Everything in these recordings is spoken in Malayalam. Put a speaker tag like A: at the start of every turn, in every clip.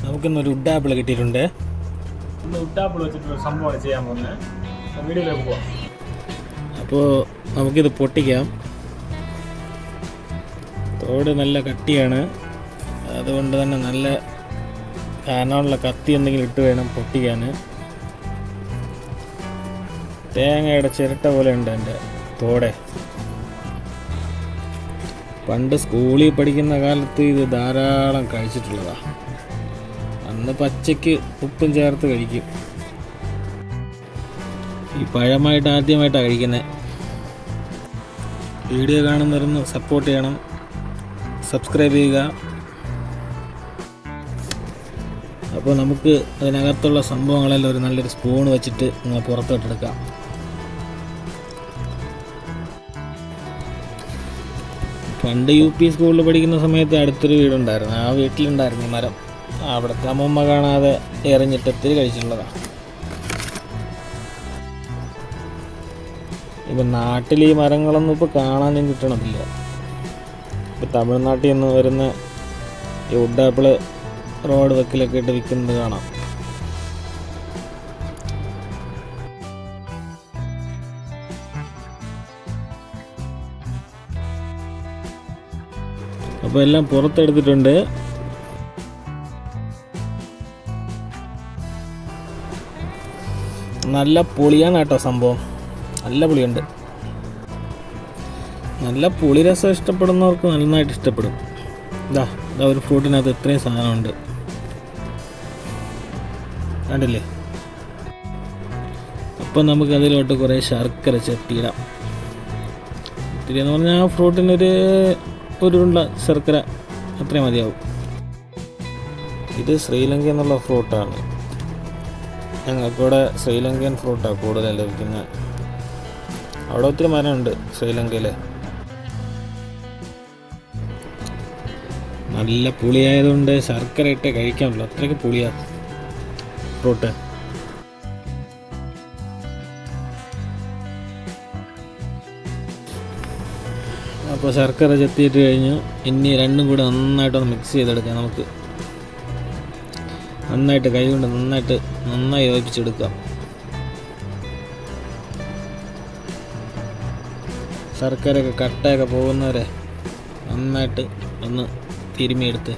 A: നമുക്കിന്നൊരു വുഡ് ആപ്പിൾ കിട്ടിയിട്ടുണ്ട്.
B: വുഡ് ആപ്പിൾ വെച്ചിട്ടൊരു സംഭവമാണ് ചെയ്യാൻ പോകുന്നത്. വീഡിയോയിലേക്ക് പോവാം.
A: അപ്പോൾ നമുക്കിത് പൊട്ടിക്കാം. തോട് നല്ല കട്ടിയാണ്, അതുകൊണ്ട് തന്നെ നല്ല കനമുള്ള കത്തി എന്തെങ്കിലും ഇട്ട് വേണം പൊട്ടിക്കാൻ. തേങ്ങയുടെ ചിരട്ട പോലെ ഉണ്ട് എൻ്റെ തോടെ. പണ്ട് സ്കൂളിൽ പഠിക്കുന്ന കാലത്ത് ഇത് ധാരാളം കഴിച്ചിട്ടുള്ളതാണ്. അന്ന് പച്ചയ്ക്ക് ഉപ്പും ചേർത്ത് കഴിക്കും. ഈ പഴമായിട്ട് ആദ്യമായിട്ടാണ് കഴിക്കുന്നത്. വീഡിയോ കാണുന്നവരൊന്ന് സപ്പോർട്ട് ചെയ്യണം, സബ്സ്ക്രൈബ് ചെയ്യുക. അപ്പോൾ നമുക്ക് അതിനകത്തുള്ള സംഭവങ്ങളെല്ലാം ഒരു നല്ലൊരു സ്പൂൺ വെച്ചിട്ട് പുറത്തോട്ടെടുക്കാം. പണ്ട് UP സ്കൂളിൽ പഠിക്കുന്ന സമയത്ത് അടുത്തൊരു വീടുണ്ടായിരുന്നു. ആ വീട്ടിലുണ്ടായിരുന്നു ഈ മരം. അവിടുത്തെ അമ്മമ്മ കാണാതെ എറിഞ്ഞിട്ട് ഒത്തിരി കഴിച്ചിട്ടുള്ളതാണ്. ഇപ്പം നാട്ടിൽ ഈ മരങ്ങളൊന്നും ഇപ്പോൾ കാണാനും കിട്ടണമില്ല. ഇപ്പം തമിഴ്നാട്ടിൽ നിന്ന് വരുന്ന ഈ വുഡ് ആപ്പിൾ റോഡ് വെക്കിലൊക്കെ ഇട്ട് വിൽക്കുന്നത് കാണാം. അപ്പോൾ എല്ലാം പുറത്തെടുത്തിട്ടുണ്ട്. നല്ല പുളിയാണ് കേട്ടോ സംഭവം, നല്ല പുളിയുണ്ട്. നല്ല പുളിരസം ഇഷ്ടപ്പെടുന്നവർക്ക് നന്നായിട്ട് ഇഷ്ടപ്പെടും. ഇതാ ഒരു ഫ്രൂട്ടിനകത്ത് ഇത്രയും സാധനമുണ്ട്, കണ്ടില്ലേ? അപ്പം നമുക്കതിലോട്ട് കുറേ ശർക്കര ചെത്തിയിടാം. ഇത്തിരി എന്ന് പറഞ്ഞാൽ ആ ഫ്രൂട്ടിനൊരു ഉരുണ്ട ശർക്കര അത്രയും മതിയാവും. ഇത് ശ്രീലങ്ക എന്നുള്ള ഫ്രൂട്ടാണ്. ഞങ്ങൾക്കിവിടെ ശ്രീലങ്കൻ ഫ്രൂട്ടാണ് കൂടുതൽ ലഭിക്കുന്നത്. അവിടെ ഒത്തിരി മരമുണ്ട് ശ്രീലങ്കയിൽ. നല്ല പുളിയായതുകൊണ്ട് ശർക്കര ഇട്ടേ കഴിക്കാമല്ലോ, അത്രയ്ക്ക് പുളിയാണ് ഫ്രൂട്ട്. അപ്പോൾ ശർക്കര ചെത്തിയിട്ട് കഴിഞ്ഞ് ഇനി രണ്ടും കൂടെ നന്നായിട്ടൊന്ന് മിക്സ് ചെയ്തെടുക്കാം. നമുക്ക് നന്നായിട്ട് കൈ കൊണ്ട് നന്നായി യോജിപ്പിച്ചെടുക്കാം. ശർക്കരയൊക്കെ കട്ടയൊക്കെ പോകുന്നവരെ നന്നായിട്ട് ഒന്ന് തിരുമിയെടുത്ത്.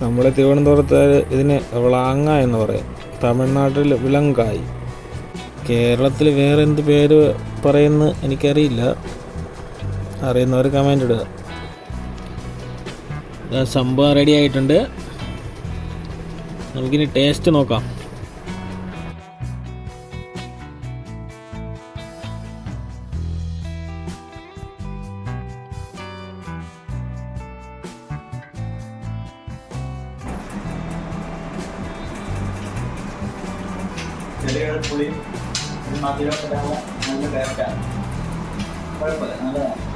A: നമ്മൾ തിരുവനന്തപുരത്ത് ഇതിന് വ്ളാങ്ങ എന്ന് പറയും, തമിഴ്നാട്ടിൽ വിലങ്കായ്. കേരളത്തിൽ വേറെ എന്ത് പേര് പറയുമെന്ന് എനിക്കറിയില്ല, അറിയുന്നവർ കമൻ്റ് ഇടുക. സംഭവം റെഡി ആയിട്ടുണ്ട്. നമുക്കിനി ടേസ്റ്റ് നോക്കാം.
C: ചെറിയ പുളി മധുരമൊക്കെ നല്ല ടേസ്റ്റാണ്, കുഴപ്പമില്ല, നല്ലതാണ്.